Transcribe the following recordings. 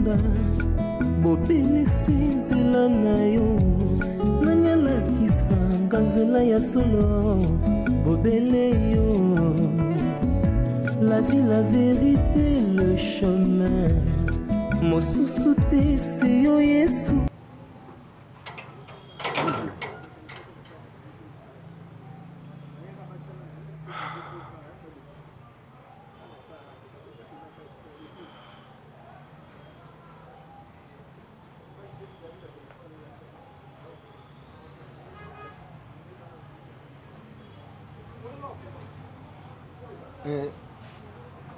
banda bobelisi nzela na yo nani alakisanga nzela ya solo bobele yo la vie la vérité le chemin mosusu te c'est yo Yesu.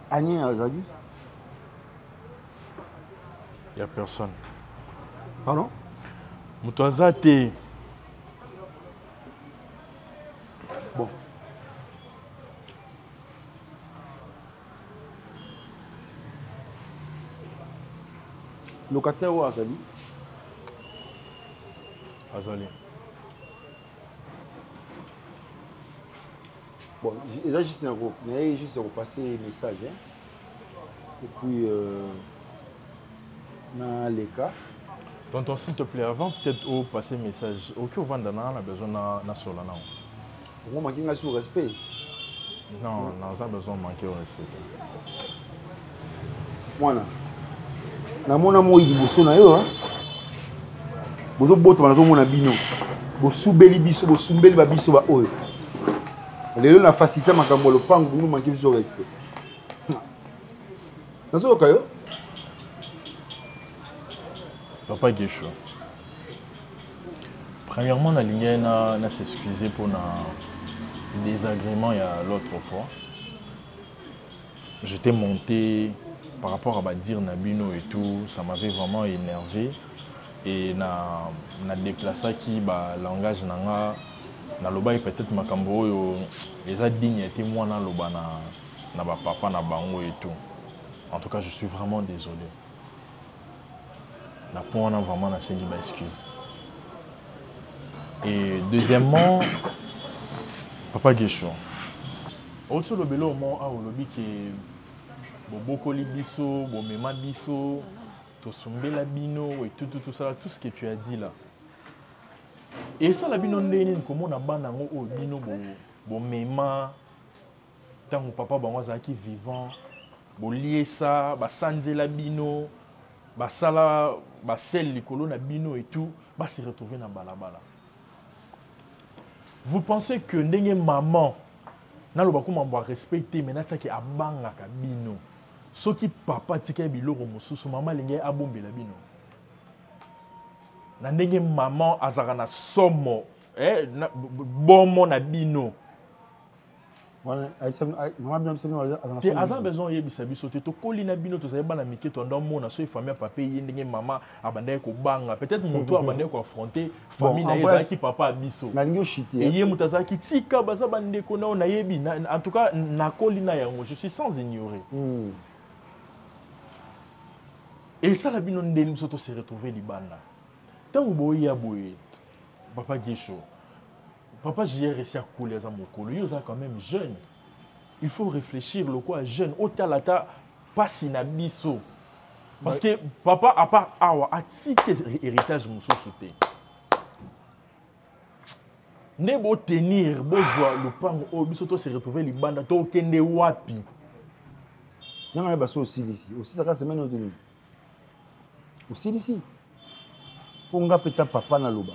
Annie Azadi. Il n'y a personne. Pardon? Moutouazate. Bon. Locataire ou Azali? Azali. Bon, et là, juste un groupe. Mais juste repasser le message. Hein. Et puis, dans les cas. Tonton, s'il te plaît, avant peut-être de passer le message, aucun vendana a besoin de Solana. Vous manquez sur le respect? Non, on a besoin de manquer au respect. Moi, na mona moi liboso na yo, hein. Bozo boto na mona bino. Bo subeli biso, bo sumbeli ba biso ba oyo. Lelo na facilité makambo lo pango nous manquer sur respect. Nazo kayo? Papa Guécho. Premièrement, la ligne n'a s'excuser pour le désagrément il y a l'autre fois. J'étais monté par rapport à dire Nabino et tout, ça m'avait vraiment énervé. Et na déplacé qui langage nanga na loba peut-être makambo yo les dignité moi na loba na ba papa na bango et tout. En tout cas, je suis vraiment désolé. Na point on a vraiment na sengi ba excuse. Et deuxièmement, Papa Guécho. Autre lobelo mo a lobi que boboko libiso, bomema biso, to sumbela bino et tout ça, tout ce que tu as dit là. Et ça la bino ndeni comment na bana ngo o bino bomema tant papa bango azaki vivant, bo lié ça, ba sanzela bino, ba sala ba sel likolo na bino et tout, ba se retrouver na balabala. Vous pensez que ndenge maman na lo bakoma mbo respecter mais na tsaki abanga ka bino. Soki papa tika biloko mosusu maman linge abombela bino. Na ndenge maman azaka na somo bomo na bino. Voilà, te aza besoin yebisa biso te tokoli na bino tozali bana mike to ndamona so famille papa ye ndenge mama abandaki kobanga peut-être moto abandaki ko affronter famille na ezaki papa biso na ngi oshiti et ye moto azaki tika baza bandeko na na yebi en tout cas nakoli na yango je suis sans ignorer. Et ça la bino ndeni biso to se retrouver libanda tango boya boye papa Guécho. Papa, j'ai réussi à couler à mon colo. Il est quand même jeune. Il faut réfléchir le quoi jeune. Au talata, pas si nabiso. Parce que papa, à part awa, a tike héritage mon sauté. Ne bo tenir, bo joie, le pan au bisoto se retrouver les bandes, to kende wapi. Non, mais baso aussi ici. Aussi ça semaine au début. Aussi ici. Pour nga peta papa na loba.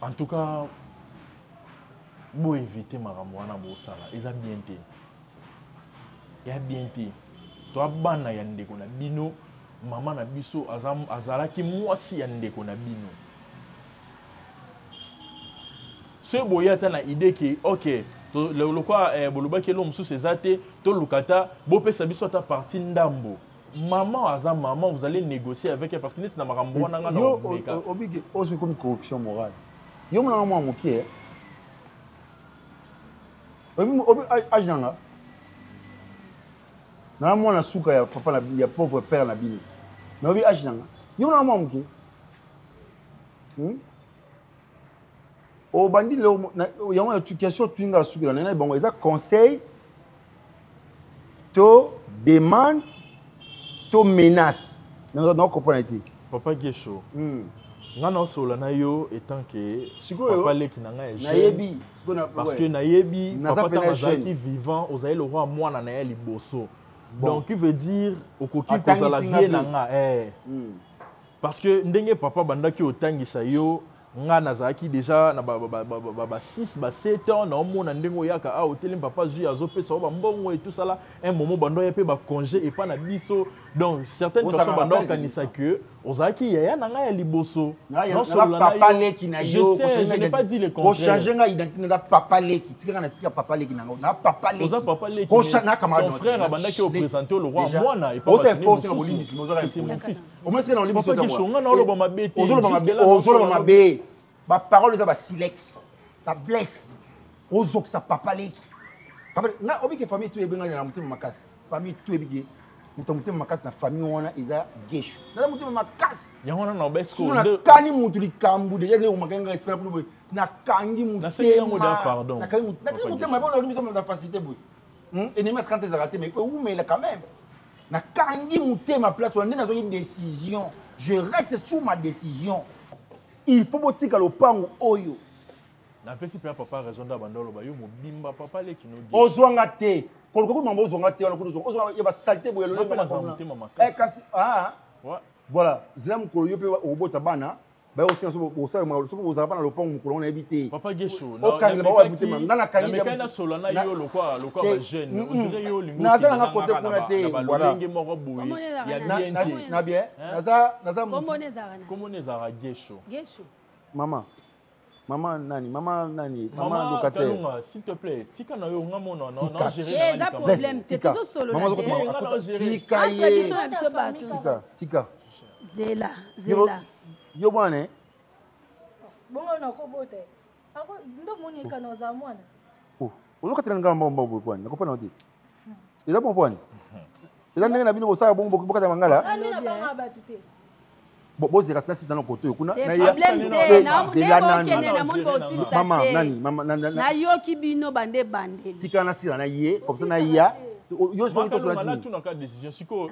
En tout cas, pour éviter ma ramouana bosala, ils ont bien été. Il y a bien été. Toi, bana yande kona bino, maman na biso azala ki moi si yande kona bino. Ce boya ta na idée que OK, le quoi boloba ke l'homme sous ses athées, to lukata, bo pesa biso ta partie ndambo. Maman aza maman, vous allez négocier avec elle parce que n'est na maramouana nga na obeka. Obigi, aussi comme corruption morale. Yo mona mwa mokie. Obi ajanga. Na mwana suka ya papa na ya pauvre père na bini. Na obi ajanga. Yo mona mwa mokie. O bandi le ya mwa éducation twinga suka na bango eza conseil to demande to menace na comprendre te Papa Gesho ngana osola na yo étant que Sikoyo, papa leki na nga est nayebi parce que nayebi Naza papa pena tamazaki jeune. vivant ozayi le roi mwana na ye liboso Bon. donc il veut dire okoki Atangisi kozala nga vie pe. na nga parce que ndenge papa bandaki otangisa yo nga nazalaki déjà na ba 6 ba 7 ans naomona ndenge oyaka a otelemi papa zwi azopesa o bambongo et tout ça là un moment bando ya pe ba congé et pas na biso donc certaines Oza personnes na bando rappel, kanisa que ozalaki yaya na nga ya liboso non solo papa leki na yo je n'ai pas dit le ko contraire changer nga identité na papa leki tika na sika papa leki na papa leki oza papa leki ko na camarade ton frère abandaki représenter le roi mwana et pas pas force na bolimbisi moza c'est mon fils au moins c'est dans limbisi papa Gishonga na oloba mabe te ozoloba mabe ba parole eza ba silex ça blesse ozok sa papa leki papa na obi ke famille tu ebenga na mutima makasi famille tu ebige mutima makasi na famille wana eza gesho na mutima makasi yango na obesko na kani mutu likambu deja ne umakanga espera pour na kangi mutu na seki yango dia pardon na kangi mutu na mutima ba na limisa na facilité boy ennemi 30 ans raté mais où mais là quand même na kangi mutima place on est dans une décision je reste sur ma décision. Il faut botika le pango oyo. Na pesi pe papa raison da bandolo ba yo mobimba papa leki no gi. Ozwanga te. Koloko mambo ozwanga te wala kuzo. Ozwanga ya ba saleté boye lolo na mutima makasi. Kasi voilà, zela mukolo yo pe obota bana. Ba yo sinso bo sala ma so bo zaba na le pango mukolo na ebité. Papa Gesho o kangi ba wa mutima ngana kangi ya. Na solo na yo lokwa ba jeune. On dirait yo lingo. Na za na côté kuna te. Voilà. Ngenge moko boye. Ya bien te. Na bien. Naza Comment nezara Gesho? Gesho. Maman locataire. Kalunga, s'il te plaît, tika na yo nga mona non gérer na problème te to solo na tika zela yo bwana bongo na ko bote ako ndo moni kana za mwana ozokatela nga mbamba boye bwana nakopana oti eza bon bwana eza ndenge na bino bosala bongo bokata mangala ani na banga batu te bozeka na 6 ans koto kuna na ya mama nani na yoki bino bande tika na sira na ye comme ça na ya yo je pense que la tout na ka décision siko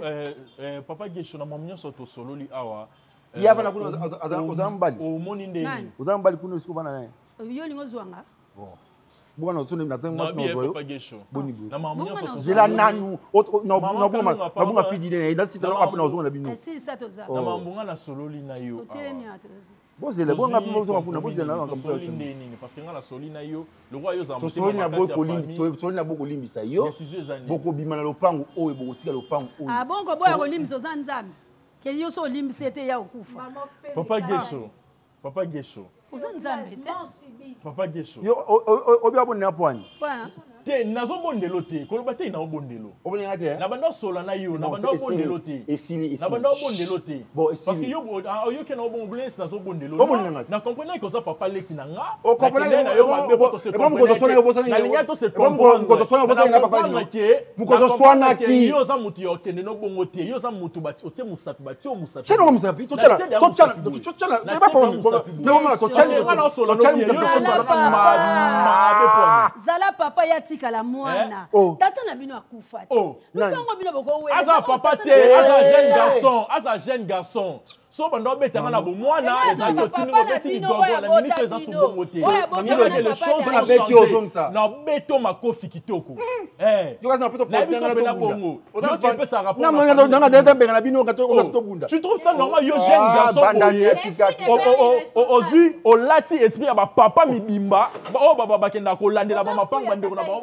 papa Gesho na mamnya soto solo li awa ya bana kuna ozambali o moni ndeni ozambali kuna siko bana naye yo lingo zwanga bwana usone na tango na boyo papa Gesho na mamnya soto zela nanu na bunga fidi ne da sita na apna ozonga na bino na mambunga na solo li na yo bozela bonga bino ozonga kuna bozela na kampo ndeni parce que ngala soli na yo le roi yo za to soli na boko limbi to soli na boko limbi sa yo boko bima na lopango oyo boko tika lopango oyo ah bongo boya ko limbi so zanzami ke yo so limbi sete ya okufa Papa Gesho uzanzambe Papa Gesho yo obi abone na pwani te nazo bondelo te koloba te na bondelo obone ngate na banda sola na yo na banda bondelo te esili na banda bondelo te parce que yo ke na bon bless nazo bondelo na comprendre que ça papa leki na nga o comprendre na yo mabe ko to se comprendre na linga to se comprendre ko to sona bosa na papa ni ko to sona ki yo za mutu yo kende no bongo te yo za mutu ba otie musapi ba tio musapi chana musapi to chana ne ba problème ne mama to chana na sola no yo ma zala papa ya kala mwana tata na bino akufa te ntango bino boko wele aza papa te aza jeune garçon so bando betanga na bo mwana eza kotini ko betini gogo na minute eza subongo te les choses na beti ozongsa na beto makofi kitoko yo kaza na poto na bongo yo te pesa rapport na mwana ndanga dete benga na bino kato ko sto bunda tu trouves ça normal yo jeune garçon ozui olati esprit ya ba papa mibimba o baba bakenda ko landela ba mapanga ndeko na ba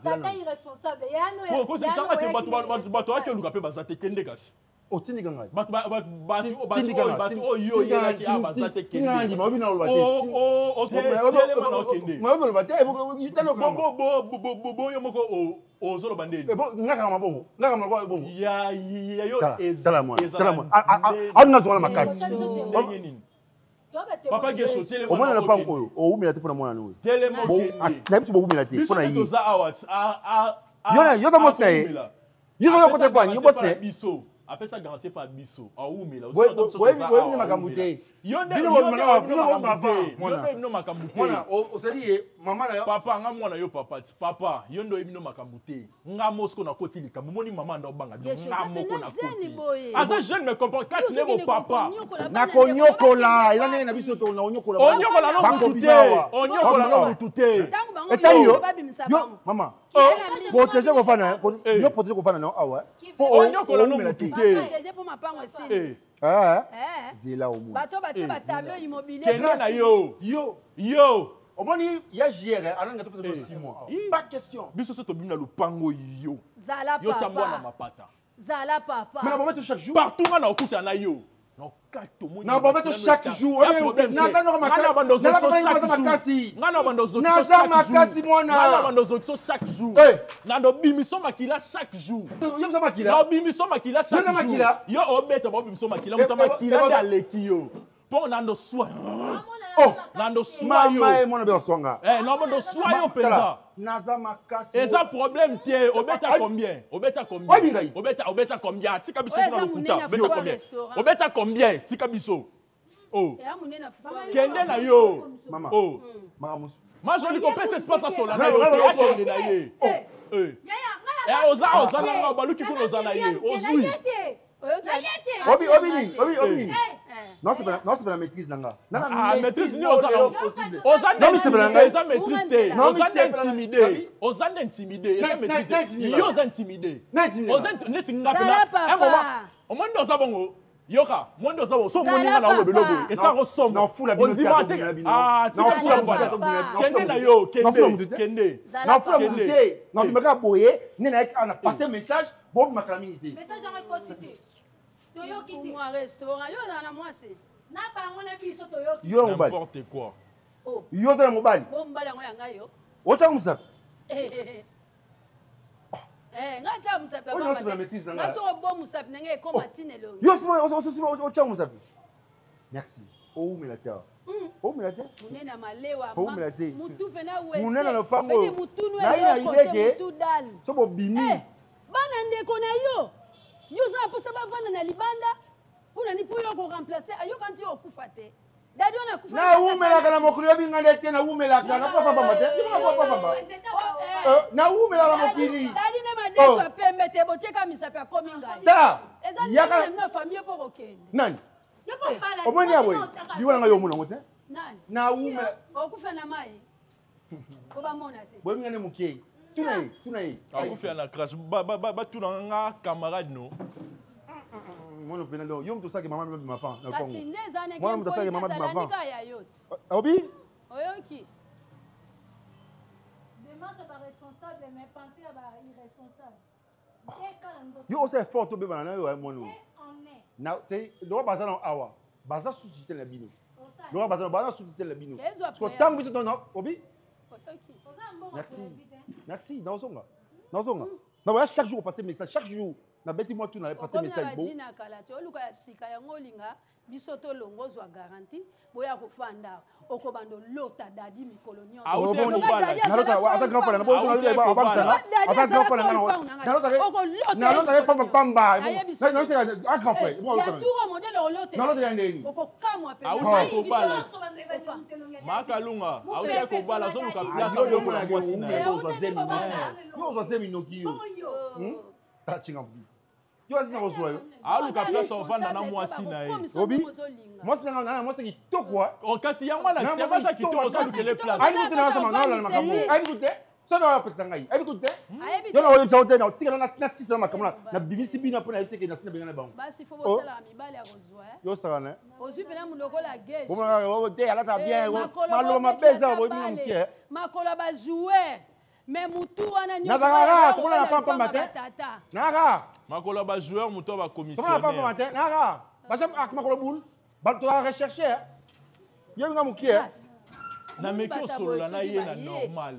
tata irresponsable ya ko se sanga te bato akeluka pe bazate kende kasi otindika ngai bato oyo yelaki abazate kende ngai mabi na olba te telema na okende mabi olba te boyo moko ozoloba ndeni ngaka mabongo ngaka mabongo bongo ya yo tala mwana auna zona makasi ndenge nini Papa Gesho telema o mwana na pango oyo o umela te pona mwana no telema okende na biso bo umela te pona yi toza awa yo ta mosna ye yo ko te pani yo bosne biso Après ça garantie par biso. Ah ou mais là Oui, makambuté. Papa nga mwana yo papa. Papa, yondo ebino makambuté. Nga mosko na koti likambo. Moni maman ndo banga bino. Nga moko na koti. Asa jeune me comprend quand tu es mon papa. Na konyokola, ila nene na biso to na onyokola. Onyokola no mututé. Onyokola no mututé. Etayo. Yo mama. Protéger ko fana, yo protéger ko fana non awa. Onyokola no mututé. Zela au monde. Bato batie ba tableau immobilier. Kende na yo. Yo. Omoni ya JR alanga to peut 6 mois. Pas question. Biso so to bimna lupango yo. Zala papa. Yo tambwa na mapata. Zala papa. Mais na bombe chaque jour. Partout na okuta na yo. Non kato mo. Na bombe chaque jour. Na za no makasi. Na bandozo chaque jour. Na do bimiso makila chaque jour. Yo mso makila. Na bimiso makila chaque jour. Yo obeta bo bimiso makila mutamakila da leki. Pour nando soin. Oh, nando soin yo. Mama e mona be swanga. Non nando soin yo penza. Naza makasi. Et ça problème tie, obeta combien? Obeta combien? Obeta combien? Tika biso kuna lokuta. Obeta combien? Obeta combien? Tika biso. Oh. Kende na yo. Mama. Oh. Mama musu. Ma joli kopese espace à sola na yo. Kende na ye. Oza na baluki kuna oza na ye. Ozui. Obi. Non, c'est pas la maîtrise nanga. Ah, maîtrise ni oza. Non, mais c'est pas la oza maîtrise. Oza intimider. Oza intimider. Oza maîtriser. Yo oza intimider. Oza neti ngapena. Un moment. Au moins oza bongo. Yoka, moi oza bongo. So moninga na lo belogo. Et ça ressemble. On dit ma te. Ah, tu vas sur voilà. Kende na yo, kende. Non, faut la monter. Non, tu me cas boyer, nena on a passé message, bon ma calamité. Message en quantité. Toyoki moi restaurant yo na moi c'est na bango na biso toyoki yo mobali n'importe quoi. Oh yo tala mobali bon mbala ngo yanga yo ocha musa ngata musa papa on se la maîtrise nanga na so bon musa nenge ko matine lo yo sima ocha musa merci oh mais la terre oh mais la terre munena malewa mutu pena wese munena no pango mutu no na ideke mutu dal so bo bimi bana ndeko na yo yo za posa bavanda na libanda pona ni po yo ko remplacer ayo quand yo okufa te dadi ona kufa na umela kana mokuri bingande te na umela kana papa mate na umela la mokiri dadi ne madeso pembe te botieka misape akomi ngai ta yaka na famille po kokende nani omoni yawe biwana nga yo muna ngote nani na umela okufa na mai ko ba mona te bo bingane mokie tunaye akufa na crash ba tuna nga camarade no. Moi non pénal yo mto saki mama mbi mafan na kongo. Kasi neza ne moi mto saki mama mbi mafan. Obi? Oyoki. Démarche par responsable mais penser à irresponsable. Yo aussi fort to be bana yo moi no. Na te do baza na awa. Baza sous la bino. Do baza sous la bino. Ko tangu biso don Obi? Merci. Dans songa. Non voilà chaque jour on passe message chaque jour. Na beti moi tout na passer message bon. Dina kala te oluka ya sika ya ngolinga biso to longozwa garantie boya ko fanda okobando lota dadi mikolonio. Na lota wa asa grand pala na bo na lota ba ba asa grand pala na lota pamba pamba. Na lota a grand pala. Ya tour modèle olote. Na lota ya ndeni. Okokamwa pe. Auta ko bala. Makalunga, auta ko bala zo luka place yo mona kwa sina. Yo zo zemi noki yo. Ta chinga. Yo asina kozwa yo. Aluka place ofanda na mwasi na ye. Obi. Moi c'est na moi c'est kitoko. O kasi ya mwana kitoko za kitoko za lukele place. Ai kuti na sama na la makambo. Ai kuti. So na pesa ngai. Ai kuti. Yo na wole tsaote na tika na sisa makambo na bibisi bina pona yiteke na sina bengana bango. Basi fo botala mibale ya kozwa. Yo sara ozwi pena muloko la gauche. Bon na te ala ta bien. Malo mabeza bo bina mkie. Makolo ba jouer. Mais mutu wana ni Nakara, tout le monde n'a pas un matin. Nara. Makolo ba joueur muto ba commissionnaire. Tout le monde n'a pas un matin. Nara. Bajam ak makolo boule. Ba to rechercher. Yo nga mukie. Na meki solo na ye na normal.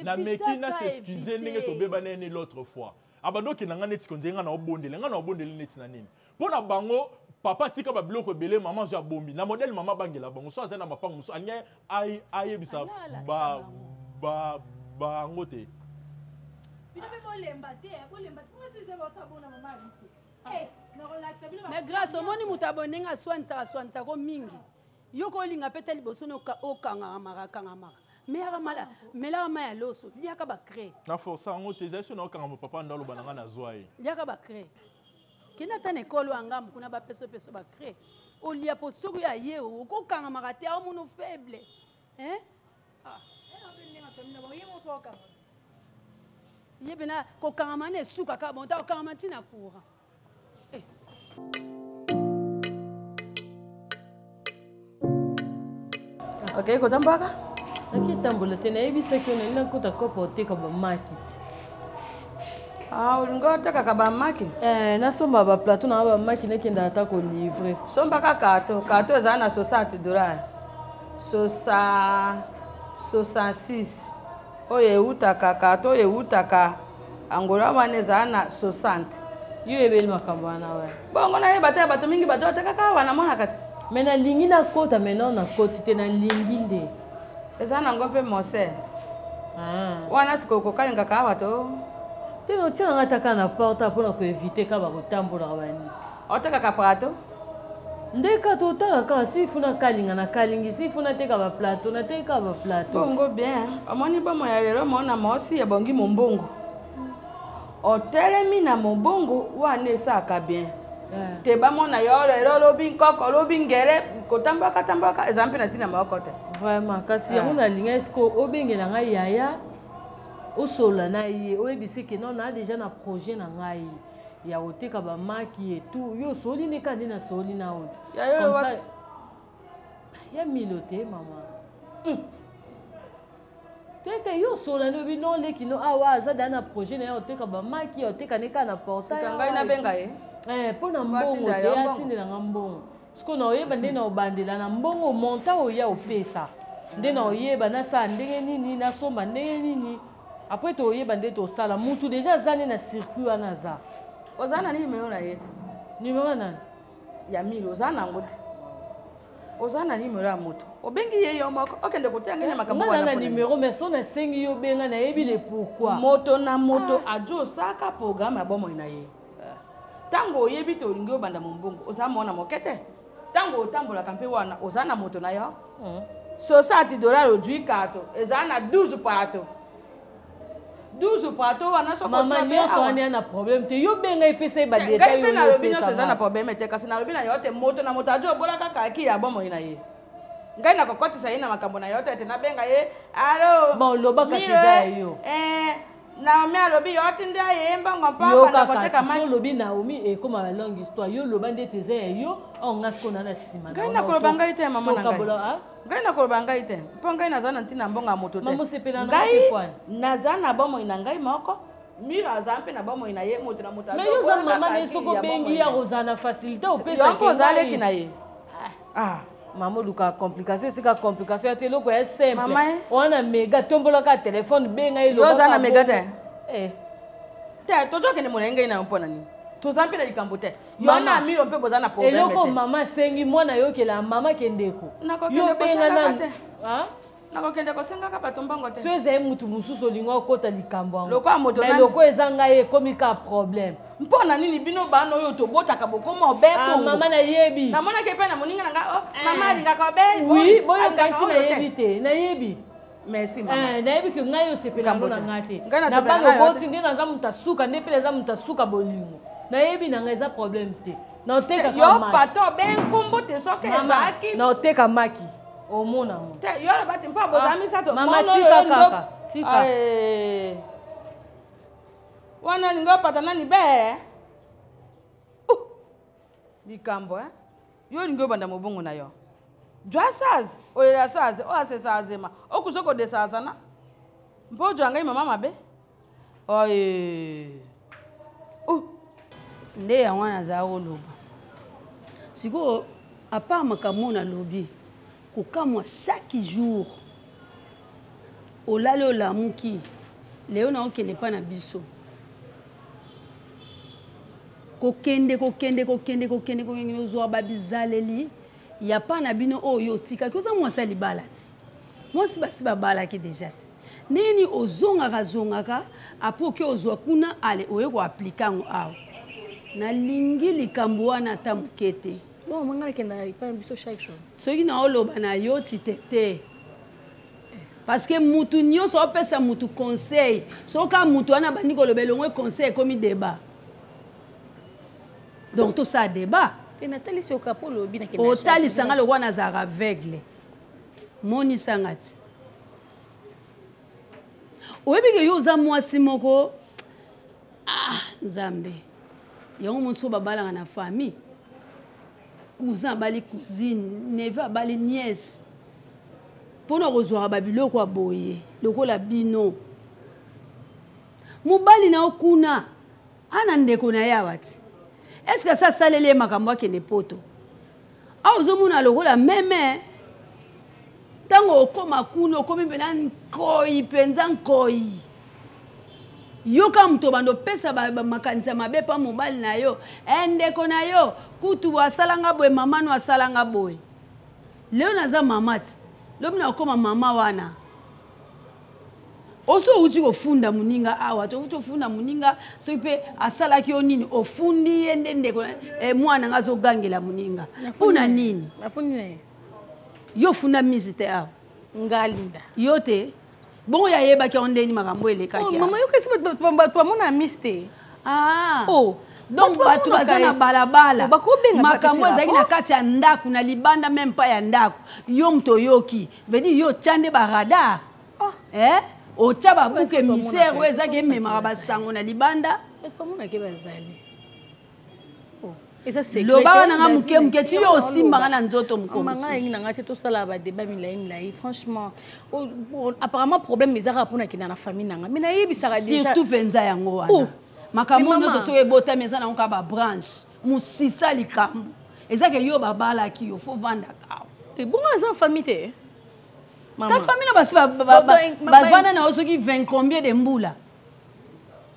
Na meki na s'excuser ndenge to beba nene l'autre fois. Abando ki nanga neti konze nga na obondele neti na nini. Pona bango papa tika ba biloko belé maman ja bombi. Na modèle maman bangela bango so azana mapango muso anya aye bisa ba ngote. Bino be bolemba te, bolemba. Pourquoi si c'est ça bona mama biso? Mais grâce au monde mutabonenga swanisa ko mingi. Yoko linga peta liboso no okanga mara. Mais là ma ya loso, liaka ba créer. Na força ngo tezation na okanga papa ndalo bananga na zoaye. Liaka ba créer. Kina tane kolo angam kuna ba peso ba créer. O lia posoko ya ye o ko kanga mara te o muno faible. Hein? Ah. Ye bena ko kanga mane suka ka bonta o kanga matina courant. Eh. Ok, kotambaka? Aqui tambola tem aí bisa que eu nem conta copo te ka ba maki. Ah, ulingo taka ka ba maki? Na somba ba plateau na ba maki ne kenda ata ko livrer. Somba ka kato eza na $60. Sosa 66. Oye utaka kato ye utaka angola wane za na 60. Yo ebeli makambo na wa. Bongo na ye bata bato mingi bato taka ka wana mona kati. Mena lingi na kota mena na koti te na lingi nde. Eza na ngompe mose. Wana sikoko kalinga ka bato. Te no tia ngata kana porta pour ko éviter ka ba kotambola bani. Otaka ka prato? Ndeka to tala ka si funa kalinga na kalingi si funa teka ba plateau na teka ba plateau. Bongo bien. Omoni bomo ya lelo mona mosi ya bongi mombongo. Otelemi na mombongo wane saka bien. Te ba mona yo lelo lobi nkoko lobi ngere kotambaka ezampe na tina makote. Vraiment kasi ya mona linga esko obengela ngai yaya osola na ye oyebisi ke non na déjà na projet na ngai ya oteka ba maki et tout yo soli ne kandi na soli na on comme ça ya milote mama tete yo sola no bino leki no awa za dana projet na oteka ba maki oteka ne kana portail ngai na benga ye pona mbongo te ya tindela ngambongo siko na oyeba nde na obandela na mbongo monta oya opesa nde na oyeba na sa ndenge nini na somba ndenge nini après to oyeba nde to sala mutu déjà zane na circuit wana za ozana ni numéro na yete numéro nani ya milo ozana ngote ozana ni numéro ya moto obengi ye yo moko okende kotangena makambo wana na numéro mais so na sengi yo benga na yebi le pourquoi moto na moto ajo saka programme abomo ina ye tango oyebi to olingi obanda mombongo ozamona mokete tango otambola kampe wana ozana moto na yo $60 odui kato ezana 12 pato 12 pato wana soko mama nyonso wana na problème te yo benga epesa ba détail yo na lobi nyonso eza na problème te kasi na lobi na yo te moto na moto ajo bola kaka aki ya bomo ina ye ngai na kokotisa ye na makambo na yo te na benga ye alo bon loba kasi za yo na mi alobi yo tinde ye mbongo papa na koteka maki yo lobi na omi e comme la longue histoire yo loba ndete za yo on ngasko na sima ngai na koloba ngai te mama na ngai ngai na koloba ngai te mpo ngai naza na ntina mbongo ya moto te ngai naza na bomoi na ngai moko mira aza mpe na bomoi na ye moto na moto mais yo za mama na soko bengi ya kozana facilité opesa yo mpo ozaleki na ye mama luka complication sika complication te loko ya simple wana mega tombolaka téléphone benga ye yo za na mega te te tozokende molenge na yo mpo na nini toza mpe na likambo te yo na miro mpe boza na problème te eloko mama sengi mwana yokela mama kendeko yo benga na nakokende kosengaka bato mbongo te so ezali mutu mosusu olingi okota likambo yango loko ya moto mais loko eza ngai ekomi ka problème mpo na nini bino bana oyo tobotaka bokoma obebongo mama nayebi namonaki epe na moninga na ngai mama alingaka obe oui boyokanti nayebi te nayebi merci mama nayebi ke ngai osepela ngo na ngai te na bana boti nde naza moto asuka nde mpe naza moto asuka bolingo nayebi na ngai eza problème te naotekaka yo pato obe nkombo te soki ezalaki naoteka maki omona mo te yo loba te mpo bozala misato mama tika kaka tika wana lingo opata nani be likambo yo lingo obanda mobongo na yo jwa sazi oyeya sazi oyo asesazema okusoko desazana mpo ojwa ngai mama mabe nde yango wana aza koloba sikoyo apart makambo na lobi kokamwa chaque jour olali olamuki leo na okende pa na biso kokende ozwa babizaleli ya pa na bino oyo otikaki oza mwasi ya libala ti mwasi basi babalaki deja ti nini ozongaka apres oke ozwa kuna ale oye koaplike yango awa nalingi likambo wana ata moke te. Bon, mangala kenda ipa biso chaque jour. Soki na oloba na yo titete. Parce que mutu nyonso opesa mutu conseil. Soka mutu wana bandi koloba elongwe conseil komi débat. Donc tout ça débat. Et Nathalie c'est au capot lobi na kenda. Otali sanga le roi nazara aveugle. Moni sangati. Oyebi ke yo za mwasi moko. Ah, Nzambe. Yango monso babala na famille. Cousin bali cousine, neveu bali nièce. Pour nous rejoindre babilo kwa boye, lokola bino. Mobali na okuna, ana ndeko na yawati. Est-ce que ça salele makambo akende poto? A ozomuna lokola meme. Tango okoma kuno okomi pena nkoi penza nkoi. Yoka mto bando pesa makanisa mabe pa mobali na yo endeko na yo kutu wasalanga boy mama no wasalanga boy leo naza mamati leo mna okoma mama wana oso uti kofunda muninga awa to uti ofunda muninga so ipe asalaki yo nini ofundi ende ndeko mwana ngazo gangela muninga una nini nafundi ne yo funda misite awa ngalinda yote bon ya yeba ki ondeni makambo eleka ki. Oh maman yo kesi ba mona miste. Ah. Oh. Donc batu bazana balabala. Makambo ezaki na kati ya ndaku na libanda même pas ya ndaku. Yo mtoyoki. Vedi yo tchande ba radar. O tchaba buke misère we ezaki mema ba sango na libanda. Pas mona ke bazali. Loba na nga muke muke ti yo osimba na nzoto muko. Manga ngi na ngati to sala ba débat milai franchement apparemment problème ezaka pona kina na famille nanga mais na yebisaka déjà surtout penza yango wana makambo nyoso so ebota meza na nka ba branche musisa likambo ezaka yo babala ki yo fo vanda ka et bon eza famille te maman ta famille no basi ba vanda na osoki 20 combien de mbula.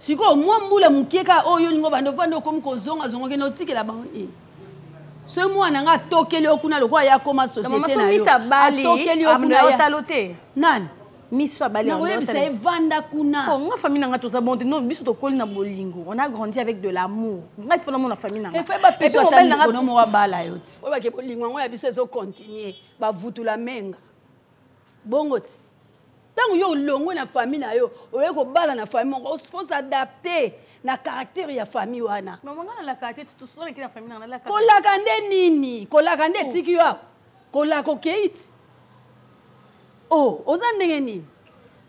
Siko mwa mbula mukeka oyo lingo bando vando komi kozonga zongo ke notike la bangi. Ce mwana nga tokeli okuna lokwa ya koma société na yo. Tokeli okuna ya talote. Nani? Miso abali en otalote. Ça vanda kuna. Oh, nga famille nga to sa bonté non biso to koli na bolingo. On a grandi avec de l'amour. Nga fona mon famille nga. Et fait ba peso atali kono mo bala yoti. Oba ke bolingo ngo ya biso ezo continuer ba vutula menga. Bongoti. Tant yo longo na famille na yo, oye ko bala na famille, on faut s'adapter na caractère ya famille wana. Maman na la caractère tout so na famille na la caractère. Kolaka nde nini? Kolaka nde tiki yo. Kolaka keit. Oh, oza ndenge nini?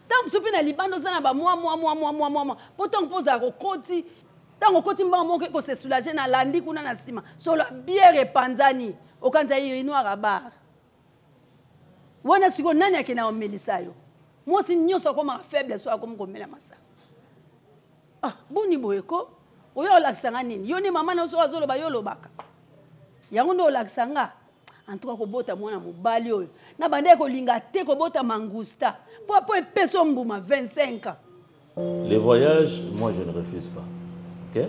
Tant sopi na libando za na ba moi. Pourtant poza ko koti. Tant koti mba mo ko se soulager na landi kuna na sima. Solo bière panzani. Okanza yi noir abar. Wana siko nani akena omelisa yo? Moi si nyoso koma faible so akomo komela masa. Ah, boni boyeko. Oyo olaksanga nini? Yo ni mama na so azoloba yo lobaka. Yango ndo olaksanga. En tout cas ko bota mwana mobali oyo. Na bande ko linga te ko bota mangusta. Po peso mbuma 25 ans. Les voyages, moi je ne refuse pas. OK?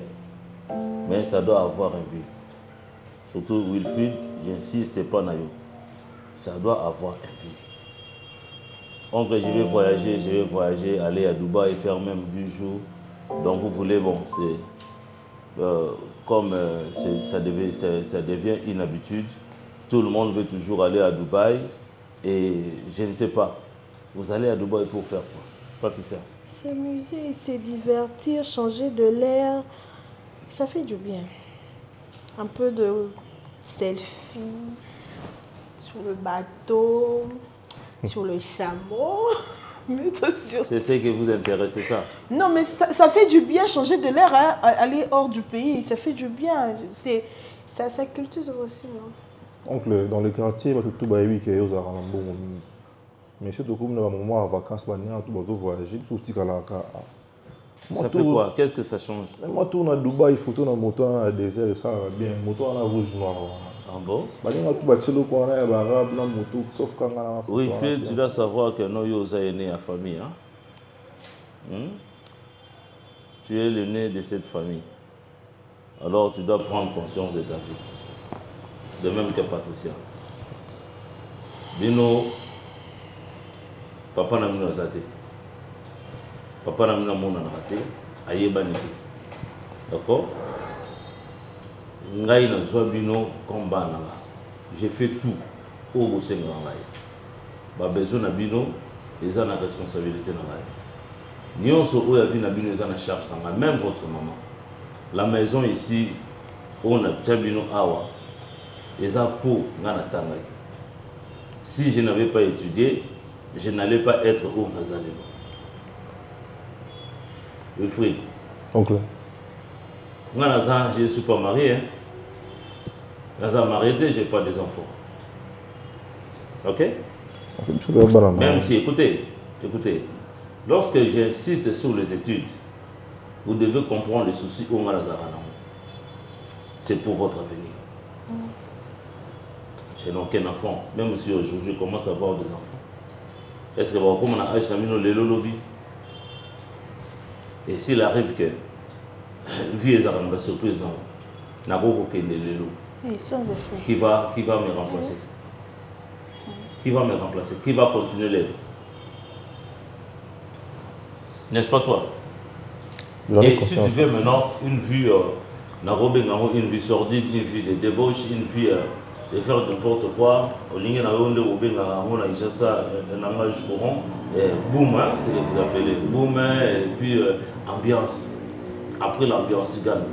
Mais ça doit avoir un but. Surtout Wilfried, j'insiste pas na yo. Ça doit avoir un but. Donc je vais voyager, aller à Dubaï, faire même 10 jours. Donc vous voulez, bon, c'est comme ça devient une habitude. Tout le monde veut toujours aller à Dubaï. Et je ne sais pas, vous allez à Dubaï pour faire quoi, Patricia? S'amuser, se divertir, changer de l'air, ça fait du bien. Un peu de selfie sur le bateau. Sur le chameau. C'est ce qui vous intéresse, c'est ça? Non, mais ça fait du bien changer de l'air, hein, aller hors du pays. Ça fait du bien. C'est sa culture aussi. Non? Donc, dans le quartier, tout le monde est bon. Mais surtout, comme nous avons en vacances, nous avons voyagé. Ça fait quoi? Qu'est-ce que ça change? Moi, je tourne à Dubaï, il faut tourner en moto dans le désert, ça va bien. Moto en rouge noir. Ah bon? Oui, tu dois savoir que nous sommes nés en famille. Hein? Tu es le né de cette famille. Alors tu dois prendre conscience de ta vie. De même que Patricia. Bino, papa n'a mis dans papa n'a mis dans mon raté. D'accord? ngai na zobino combat nanga. J'ai fait tout au bosenga ngai. Ba besoin na bino, ils ont la responsabilité na ngai. Nyonso oya vi na bino ils ont la charge nanga, même votre maman. La maison ici on a tchabino awa. Ils ont pour ngana tangaki. Si je n'avais pas étudié, je n'allais pas être au Nazaleno. Wilfried. Oncle. Moi, je ne suis pas marié. Hein. Marié, je n'ai pas des enfants. Ok? Même si, écoutez, lorsque j'insiste sur les études, vous devez comprendre les soucis au Nazarano. C'est pour votre avenir. Je n'ai aucun enfant, même si aujourd'hui je commence à avoir des enfants. Est-ce que vous avez un âge de lobby? Et s'il arrive que vie est une surprise, n'a pas aucun lélo. Qui va me remplacer? Qui va me remplacer? Qui va continuer l'œuvre? N'est-ce pas toi? Et si tu veux maintenant une vie, une vie sordide, une vie de débauche, une vie de faire n'importe quoi, au ligne na onde on a ça un langage courant, boom, hein, c'est ce que vous appelez boom, et puis ambiance. Après l'ambiance, tu gagnes.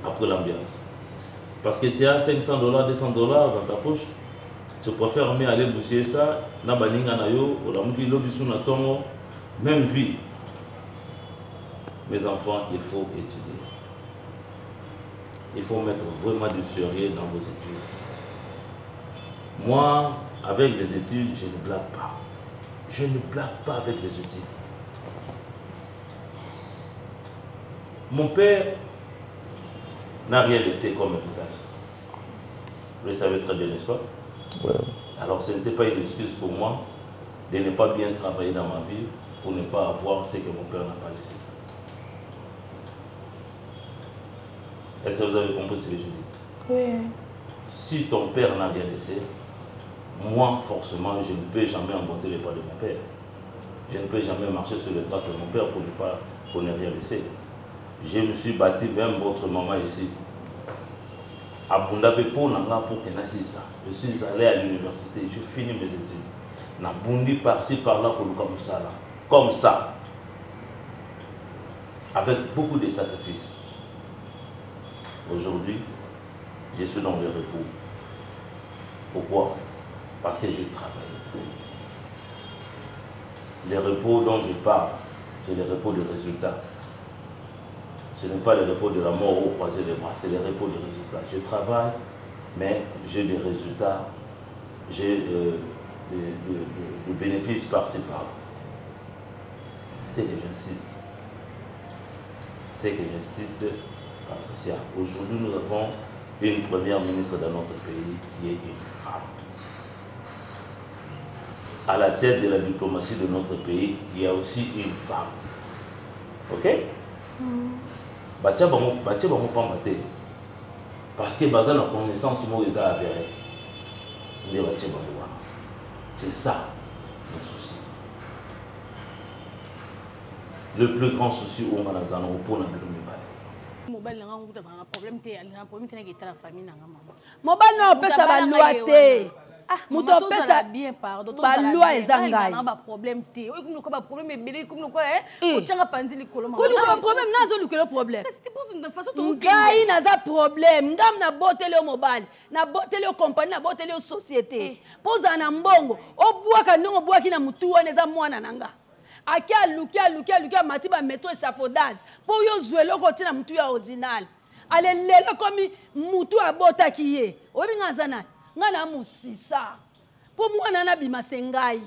Après l'ambiance. Parce que tu as $500, $200 dans ta poche, tu préfères mieux aller boucher ça, na baninga na yo, ou la muki lobisu na tongo, même vie. Mes enfants, il faut étudier. Il faut mettre vraiment du sérieux dans vos études. Moi, avec les études, je ne blague pas. Je ne blague pas avec les études. Mon père n'a rien laissé comme héritage. Vous le savez très bien, n'est-ce pas? Ouais. Alors ce n'était pas une excuse pour moi de ne pas bien travailler dans ma vie pour ne pas avoir ce que mon père n'a pas laissé. Est-ce que vous avez compris ce que je dis? Oui. Si ton père n'a rien laissé, moi, forcément, je ne peux jamais emboîter les pas de mon père. Je ne peux jamais marcher sur les traces de mon père pour ne rien laisser. Je me suis bâti, même votre maman ici. À Bundabe pour que ça. Je suis allé à l'université, j'ai fini mes études. Na Bundi par-ci, par-là, comme ça. Comme ça. Avec beaucoup de sacrifices. Aujourd'hui, je suis dans le repos. Pourquoi? Parce que j'ai travaillé. Les repos dont je parle, c'est les repos de résultats. Ce n'est pas le repos de la mort au croisé des bras, c'est le repos des résultats. Je travaille, mais j'ai des résultats, j'ai des bénéfices par-ci par-là. C'est que j'insiste. C'est que j'insiste, Patricia. Aujourd'hui, nous avons une première ministre dans notre pays qui est une femme. À la tête de la diplomatie de notre pays, il y a aussi une femme. Ok? Parce que basé la connaissance Moïse a avéré. C'est ça le souci. Le plus grand souci au Manazano pour la mobile nanga nguta za problème te na problème te na kita la famille nanga mama mobile na opesa ba loi te muto opesa bien pardon ba loi ezangai na ba problème te o kumno ko ba problème ebele kumno ko o tshanga panzi likolo mama ko likolo problème nazo likolo problème c'était pour une façon to ngai naza problème ngam na botele o mobile na botele o compagnie na botele o société poza na mbongo o bwaka ndongo bwaki na mutu wana eza mwana nanga akia lukia matiba métro échafaudage pour yo zwelo ko tina mutu ya original ale lelo komi mutu abota kiye obi ngazana ngana musisa pour mwana na bima sengai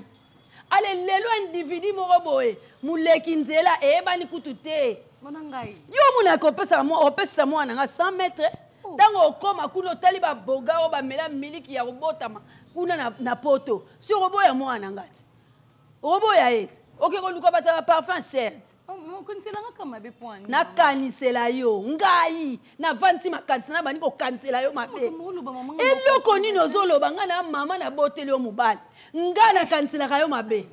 ale lelo individu moko boye muleki nzela ebani kutute mona ngai yo muna kopesa mo opesa mwana nga 100 mètres tango okoma kuno tali ba boga o ba mela miliki ya robotama kuna na poto si roboya mwana ngati roboya eti ok, on nous combat un parfum cher. On connaît la comme be point. Na kanisela yo, ngai, na vanti makanisela bani ko kanisela yo mabe. Elo koni nozolo banga na mama na boteli yo mubali. Nga na kanisela yo mabe.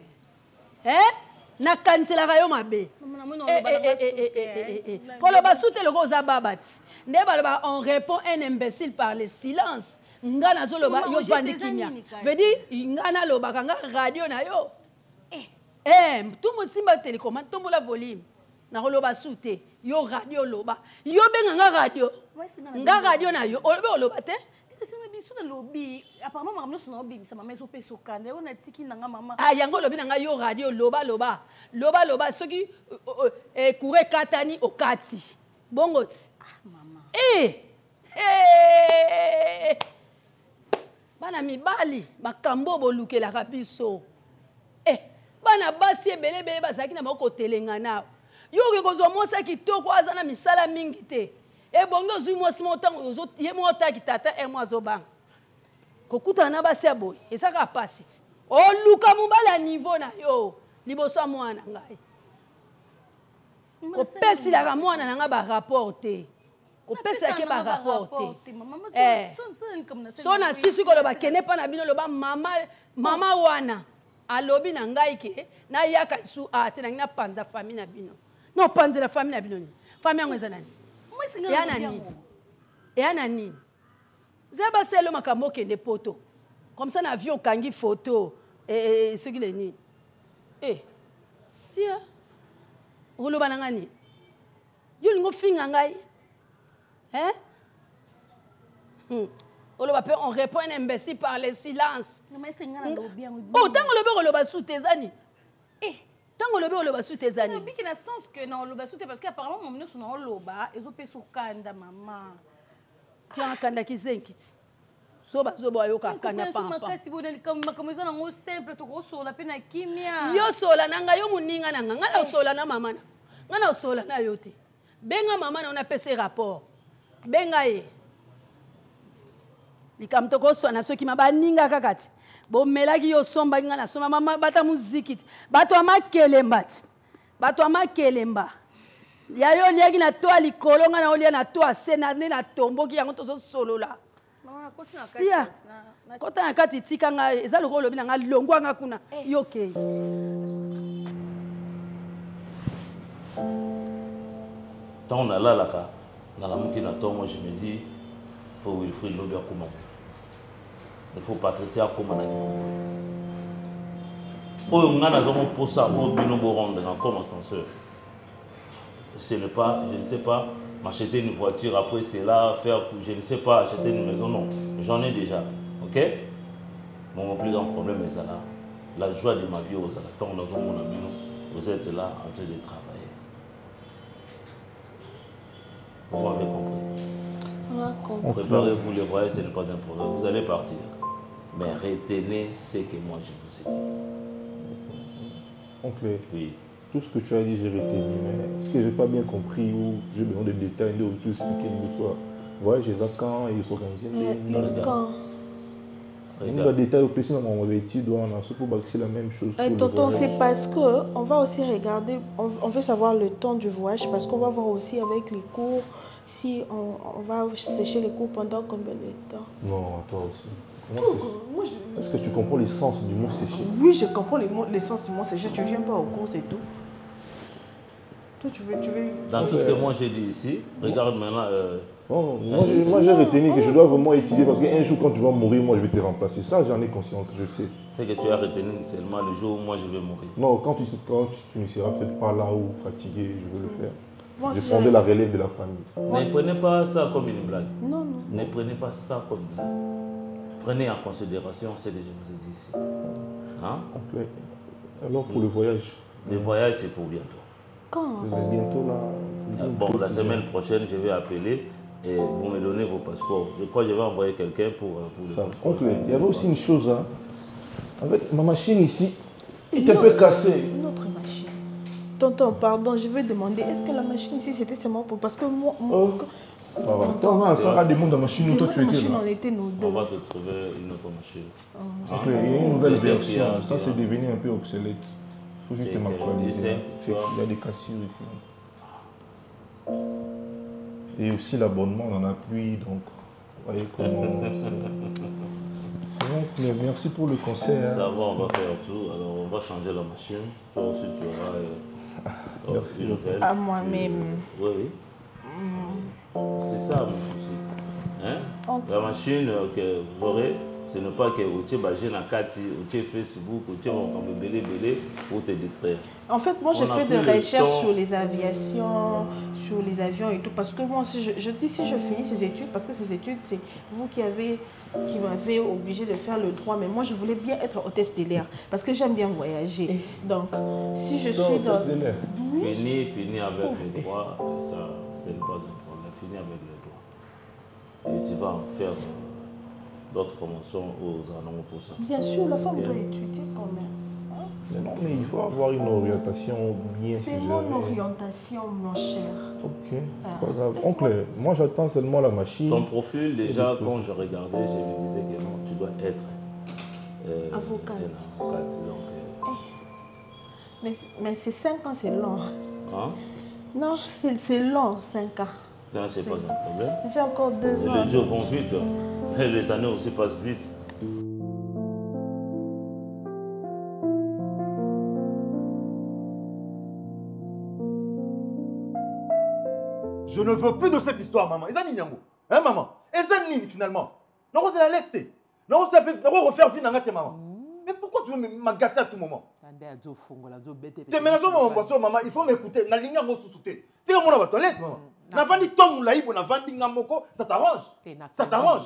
Na kanisela yo mabe. Kolo basute loko za babati. nde baloba on répond un imbécile par le silence nga nazoloba yo vandi kimia veut dire nga nalobaka nga radio na yo tumosimba télécommande tombola volume nakoloba su te yo radio loba yo benga nga radio na yo olobe oloba te apparemment maman so na obimisa mama so pe so kande on a tiki nanga mama yango lobi nanga yo radio loba soki kure katani okati bongo ti mama bana mibali makambo bolukelaka biso bana basi ebele bazalaki na bakotelenga nao yo oke kozwa mwasi kitoko aza na misala mingi te ebongi ozwi mwasi motango ye motaki tata mwa azobanga kokutana na basi ya boye ezaka pasi ti oluka mobali ya niveau na yo liboso ya mwana ngai kopesilaka mwana na nga barapport te kopesilaki barapport te so na sisi koloba kende mpa na bino loba mama wana alobi na ngai ke nayaka lisu te nangi napanza fami na bino no panzela fami na bino nini fami yango eza nani eya na nini ze baselo makambo okende poto comme ça na avion okangi photo soki le nini sia oloba na nga nini yo lingo finga ngai oloba pe on répond un imbécile par le silence tango lobi oloba su te eza nini tango lobi oloba su te eza nini obiki na sens que na oloba su te parce que apparemment momo nyonso na oloba ezopesa okanda mama akandaki zenki ti so bazoba oyoka akanda pamakasi makambo eza nango simple tokosola mpe na kimia yo sola na ngai yo moninga na ngai ngai na osola na mama na ngai na osola na yo te benga mama na onapesa rapport benga ye likambo tokoswana soki ma baninga kaka ti bomelaki yo sombaki ngai na somba mama bata muziki ti bato ya makelemba ti bato ya makelemba ya yo liaki na to ya likolo ngai na olia na to ya se nde na tomboki yango tozosolola sia kota na kati tika ngai eza lokolo olobi na ngai longwanga kuna yo kei tant on a là là dans la mouki na to moi je me dis faut Wilfried lobi akoma il faut Patricia akoma na niveau oyo nga nazongo posa oyo bino boronde na comme ascenseur ce n'est pas je ne sais pas m'acheter une voiture après cela faire je ne sais pas acheter une maison non j'en ai déjà ok mon plus grand problème est ça là la joie de ma vie aux tant dans mon ami vous êtes là en train de travailler vous m'avez compris. Préparez-vous le voyage, ce n'est pas un problème. Vous allez partir. Mais retenez ce que moi je vous ai dit. Oncle, oui. Tout ce que tu as dit, j'ai retenu. Mais ce que je n'ai pas bien compris, ou j'ai besoin de détails, de tout expliquer le soir. Voyage, c'est quand ils s'organisent. Quand le détail au plus, on va étudier, on a surtout c'est la même chose. Tonton, c'est parce qu'on va aussi regarder, on veut savoir le temps du voyage, parce qu'on va voir aussi avec les cours, si on va sécher les cours pendant combien de temps. Non, toi aussi. Est-ce que tu comprends l'essence du mot sécher? Oui, je comprends l'essence du mot sécher. Tu ne viens pas au cours, c'est tout. Toi, tu veux... Dans tout ce que moi j'ai dit ici, regarde maintenant... moi j'ai retenu que je dois vraiment étudier parce qu'un jour quand tu vas mourir, moi je vais te remplacer. Ça j'en ai conscience, je le sais. C'est que tu as retenu seulement le jour où moi je vais mourir. Non, quand tu ne seras peut-être pas là ou fatigué, je veux le faire. Je prendrai la relève de la famille. Ne prenez pas ça comme une blague. Non, non. Ne prenez pas ça comme une blague. Prenez en considération ce que je vous ai dit ici. Hein? Alors pour le voyage? Le voyage c'est pour bientôt. Quand? Bientôt là. Bon, la semaine prochaine je vais appeler. Et vous me donnez vos passeports. Je crois que je vais envoyer quelqu'un pour le passeport. Oncle, il y avait aussi une chose. Hein. Avec ma machine ici, elle était un peu cassée. Une autre machine. Tonton, pardon, je vais demander, est-ce que la machine ici, c'était seulement pour... Parce que moi... Attends, on a des mondes de machine où toi tu étais là. On était nous deux. On va te trouver une autre machine. Oncle, il y a une nouvelle version. Ça, c'est devenu un peu obsolète. Il faut juste m'actualiser. Il y a des cassures ici. Et aussi l'abonnement, on n'en a plus, donc vous voyez comment... Donc, merci pour le conseil. Ça va, on va faire tout. Alors on va changer la machine. Toi aussi tu auras merci. À moi-même. Oui, oui. C'est ça mon souci. Hein? La machine que vous aurez, ce n'est pas que vous avez un carte, vous avez Facebook, vous avez belé pour te distraire. En fait, moi, je fais des recherches sur les aviations, sur les avions et tout. Parce que moi, je dis si je finis ces études, parce que ces études, c'est vous qui m'avez obligé de faire le droit. Mais moi, je voulais bien être hôtesse de l'air. Parce que j'aime bien voyager. Donc, si je suis dans... Fini avec le droit, ça, ce n'est pas un problème. Fini avec le droit. Et tu vas en faire d'autres promotions aux alentours pour ça. Bien sûr, la femme doit étudier quand même. Non, mais il faut avoir une orientation bien C'est mon orientation, mon cher. Ok, c'est pas grave. Oncle, moi j'attends seulement la machine. Ton profil, déjà, quand je regardais, je me disais que non, tu dois être avocate. Donc, mais c'est 5 ans, c'est long. Hein? Non, c'est long, 5 ans. Non, c'est pas un problème. J'ai encore 2 ans. Les jours vont vite. Les années aussi passent vite. Je ne veux plus de cette histoire, maman. Est-ce que hein, maman? Est-ce que finalement? Non, c'est la leste. Non, c'est refaire vie dans maman. Mais pourquoi tu veux m'agacer à tout moment? T'es menaçant, maman. Il faut m'écouter. Na ligne en sous-souté. Tu es mon abattoir, laisse, maman. Na vandi tom laïbo, na vandi ngamoko, ça t'arrange? Ça t'arrange?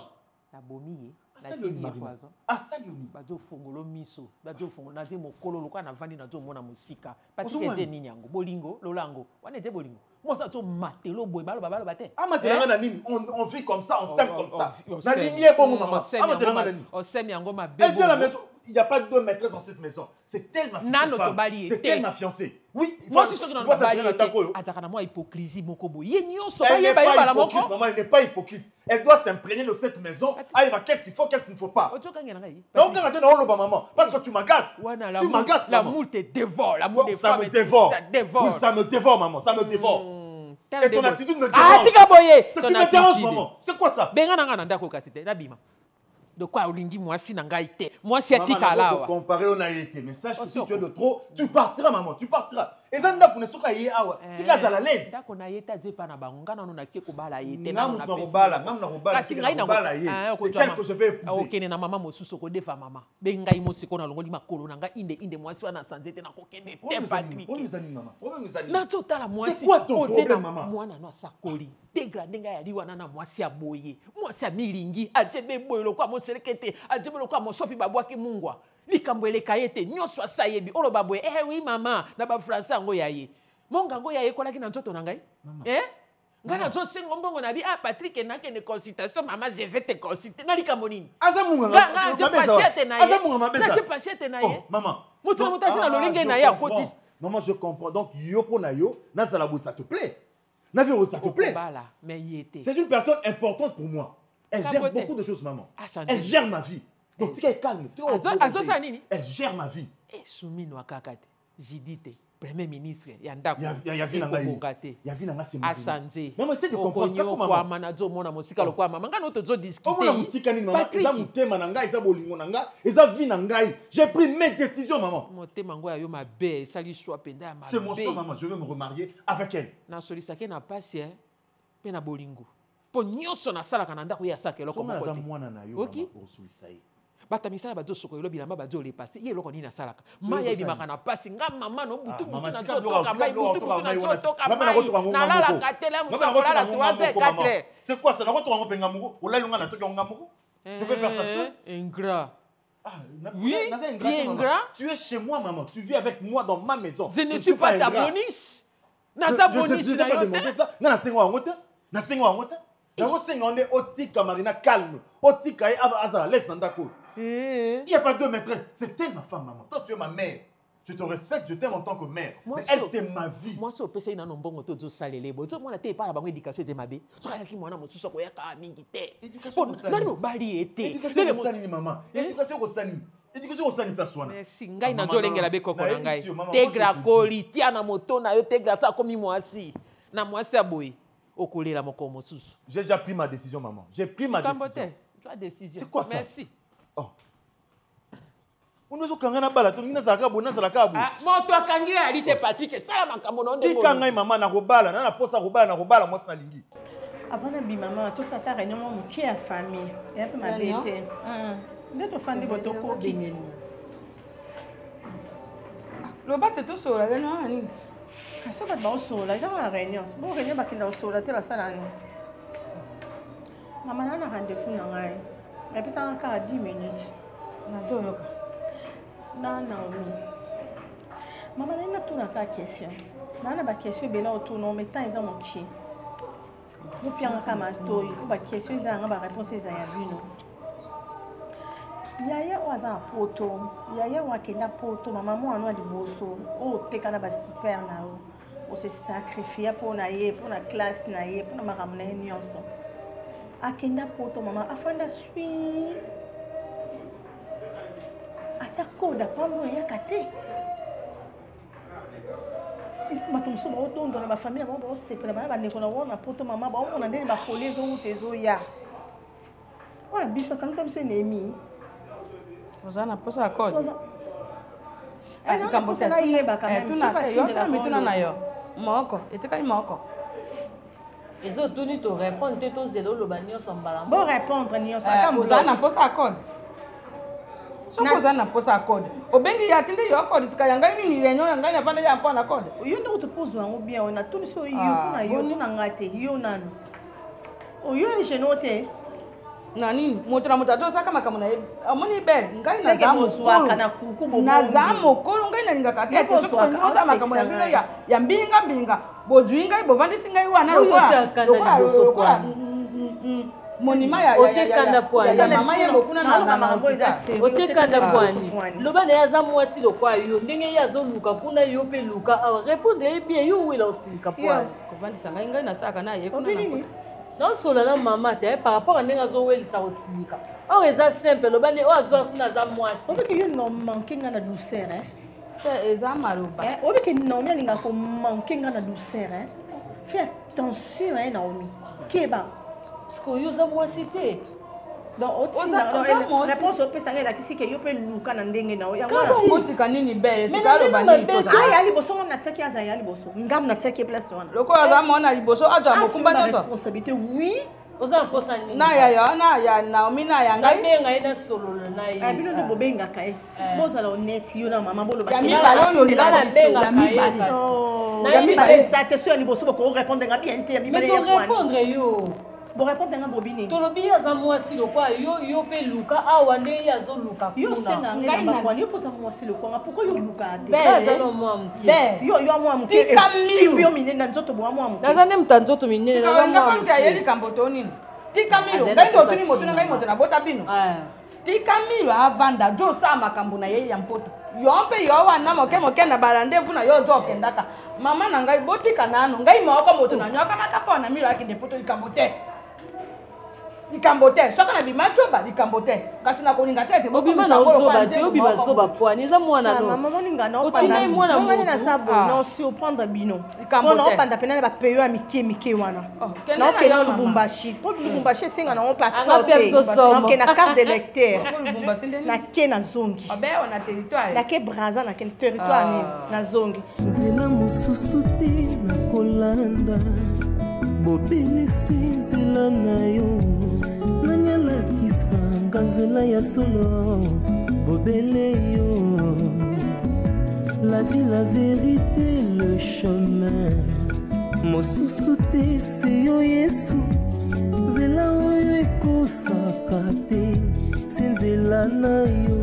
La bomie, la poison. Ah, ça lui. Bazo fongolo miso, bazo fongolo naze mokolo loka na vandi nazo mona musika. Pati kete ninyango, bolingo, lolango. Wane te bolingo. Moi ça to matelo boy balo babalo bate. Ah matelo na nini? On vit comme ça, on s'aime comme ça. Na ligne bon maman. Ah matelo na nini? On s'aime yango ma bébé. Elle vient à la maison. Il n'y a pas de maîtresse dans cette maison. C'est elle ma fiancée. C'est elle ma fiancée. Oui, moi je suis sûr que dans le bali. Ataka na moi hypocrisie moko boy. Elle n'est pas hypocrite, maman, elle n'est pas hypocrite. Elle doit s'imprégner de cette maison. Ah, qu'est-ce qu'il faut, qu'est-ce qu'il ne faut pas. Non, maman, parce que tu m'agaces. Tu m'agaces, la moule te dévore, la moule ça me dévore. Oui, ça me dévore, maman, ça me dévore. Et ton attitude me dérange. Ah, tika boye. Tu me déranges, maman. C'est quoi ça? Benga nanga ndako kasite, nabima. De quoi olingi mwasi nanga ite. Mwasi atika là. Maman, comparer au naïveté. Mais sache que si tu es de trop, tu partiras, maman, tu partiras. Et ça n'a pas soka yé awa. Tu es à la l'aise. Ça qu'on a yé tadze pa na bango na na ke ko bala yé. Na robala, c'est tel que je vais épouser. OK na maman mosusu ko defa maman. Benga imo siko na longo li makolo nanga inde mwasi wana sanzete na kokende te Patrick. Na totala mwasi. C'est quoi ton problème, maman? Mwana no sakoli. Dégradé nga ya liwana na mwasi aboye. Mwasi milingi ajebe boyelo kwa moselekete, ajebe lo kwa mosopi babwaki mungwa. Likambo eleka yete nyoswa sayebi olo babwe oui maman na ba français ngo yaye. Monga ngo yaye kolaki na nzoto na ngai. Ngana nzo sengo mbongo na bi Patrick na kende consultation maman je vais te consulter na likambo nini? Aza munga nga je patiente na ye. Aza munga mabeza. Na je patiente na ye. Maman. Mutu na lolinge na ya kotis. Maman, je comprends. Donc yo pona yo na zala bo ça te plaît. Na vie ça te plaît. C'est une personne importante pour moi. Elle gère beaucoup de choses, maman. Elle gère ma vie. Donc, tu es calme. Elle gère ma vie. Et Soumino Akakate, Jidite, Premier ministre, Yandako, Yavinaga, Asanze. Maman, c'est de comprendre ça comment maman. Manazo mona musika lokwa maman. Nga no tozo discuter. Comment musika ni maman? Eza mutema nanga, eza bolingo nanga, eza vie nangai. J'ai pris mes décisions, maman. Motema ngo yo mabe, sali choix penda ya mabe. C'est mon choix, maman. Je veux me remarier avec elle. Na solisake na pasi pe na bolingo. Po nyonso na sala kana ndako ya saka eloko moko. Soma za mwana na yo maman pour suicide. Bata misala bazo soko yelo bilamba bazo le passer ye eloko ni na salaka. Maya bi makana pasi nga mama no butu butu na toka mai butu butu na toka mai. Na la katela mu kola la 3 4. C'est quoi ça? Na koto ngo penga mugo. Olalunga na toka ngo mugo. Tu peux faire ça seul? Ingrat. Oui, tu es ingrat. Tu es chez moi, maman. Tu vis avec moi dans ma maison. Je ne suis pas ta bonus. Na sa bonus na yo. Demander ça. Na sengo ngote. Na sengo ngote. Na ko sengo onde otika marina calme. Otika azala laisse ndako. Il n'y a pas deux maîtresses. C'est elle ma femme, maman. Toi, tu es ma mère. Je te respecte, je t'aime en tant que mère. Mais elle, c'est ma vie. Moi, si je suis un bon to salele, bo moi la pas la éducation de ma vie. So ki mwana mo so ko ya ka mingi te. Éducation non bali été. Éducation ko sani maman. Éducation ko sani. Éducation ko sani place wana. Merci. Ngai na zo lengela be koko na ngai. Tegra koli tia na moto na yo tegra sa komi mwasi. Na mwasi aboy. Okolela moko mosusu. J'ai déjà pris ma décision, maman. J'ai pris ma décision. Tu as décision. C'est quoi ça? Merci. Oh. Unozo kangana bala to ngina zaka bona zala kabu. Ah, moto akangira alite Patrick, sala makambo na ndemo. Tika ngai mama na robala, na posa robala na robala moi na lingi. Avant de maman, tout ça t'a réunion mon qui a famille. Et un peu ma bête. Dès que fan de votre copine. Le bat c'est tout sur la réunion ani. Quand ça va dans sur la réunion. Bon réunion ba kinda sur la tela sala ni. Maman na rendez-vous na ngai. Mais puis ça encore 10 minutes. Na to yoka. Na Naomi. Maman na tout na ka question. Na ba question bela autour non mais temps ils ont mon chien. Nous pianga kama toi, ba question ils ont ba réponse ils ya bino. Yaya waza poto, yaya wakenda poto, maman moi no liboso, o teka na ba super na o. O se sacrifier pour na ye, pour na classe na ye, pour na maramna nyonso. Akenda poto maman afanda sui. Atako da pambo ya kate. Bato mosusu baotondo na bafamile bango baosepela bana bandeko na wana poto mama baomona ndenge bakoli ezowuta ezoya oyo biso akanisa biso enemi oza na posa ya code likambo tena yebaka mituna na yo moko etikali moko ezotuni to répondre te tozela oloba nyonso mbala bo répondre nyonso oza na posa ya code soki oza na posa ya code obengi ya tindi yo code sika ya ngai nini lenyo ya ngai nafanda ya mpo na code yo nde kotopozwa yango bien oyo natuni so yo mpona yo mpona nga te yo nano oyo egeno te na nini moto na moto atosaka makambo na ye amoni bele ngai naza mokolo ngai nalingaka te teosa makambo ya bino ya mbinga bozwi ngai bovandisi ngai wana lokola monima ya mama ye mokuna otekanda bwani loba na ye aza mwasi lokwa yo ndenge ye azoluka kuna yo mpe luka awa répondre ye bien yo wela osilika bwani kovandisa ngai nasalaka na ye kuna naosola na mama te par rapport à ndenge azowelisa kosilika or eza simple loba ne oyo azwa kuna aza mwasi obiki yo nomanke nga na douceur eza maloba obiki Naomi alingaka komanke nga na douceur fais attention Naomi keba siko yo oza mwasi te donc réponse opesanga elakisi ke yo mpe luka na ndenge na yo mosika nini bele sika aloba nini ya liboso ngo natiaki aza ya liboso ngamu natiaki place wana lokola aza mona liboso azwa mokumba nyonso responsabilité oui oza na posa nini na ya Naomi na ya ngai nabenga ye na sololo na ye bino nde bobengaka ye bozala honnête yo na mama boloba ya mibale oyo olingana ya mibale eza te so ya liboso bokorépondre nga bien te ya mibale ya répondre yo borépondre nga bobi nini tolobi ye aza mwasi lokwa yo mpe luka awa nde ye azoluka kuna yo senga ngai na bakwani yo posa mwasi lokwanga pourquoi yo luka te aza na mwa moke yo mwa moke efipi yo minene na nzoto boa mwa moke naza nde moto ya nzoto minene naza mwa ye likambo to nini tika milo ngai ndo otuni motu na ngai moto na bota bino tika milo avanda jo osala makambo na ye ya mpoto yo mpe yo wana moke na barandevu na yo ozo okendaka mama na ngai botika nano ngai moko moto na nyokamaka mpo na milo akende poto likambo te soki na bima coba likambo te kasi na kolinga te obima na ozoba te obima zoba pwani eza mwana otinai mwana motu na sabo na surprendre bino mpona opanda pena na bapeyo ya mike wana naokende na Lubumbashi mpo Lubumbashi esenga nango passeport te naoke na carte de lecteur nake na zongi nake Braza nake territoire nini na zongi nzela mosusu te nakolanda bobelisi nzela na yo nanyalakisanga nzela ya solo bobele yo la vie la vérité le chemin mosusu te se yo Yesu nzela oyo ekosaka te se nzela na yo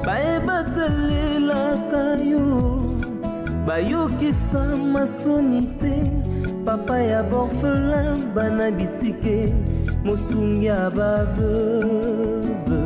bayebaka lelaka yo bayokisa masoni te papa ya borphelin bana bitike mosungi ya baveuve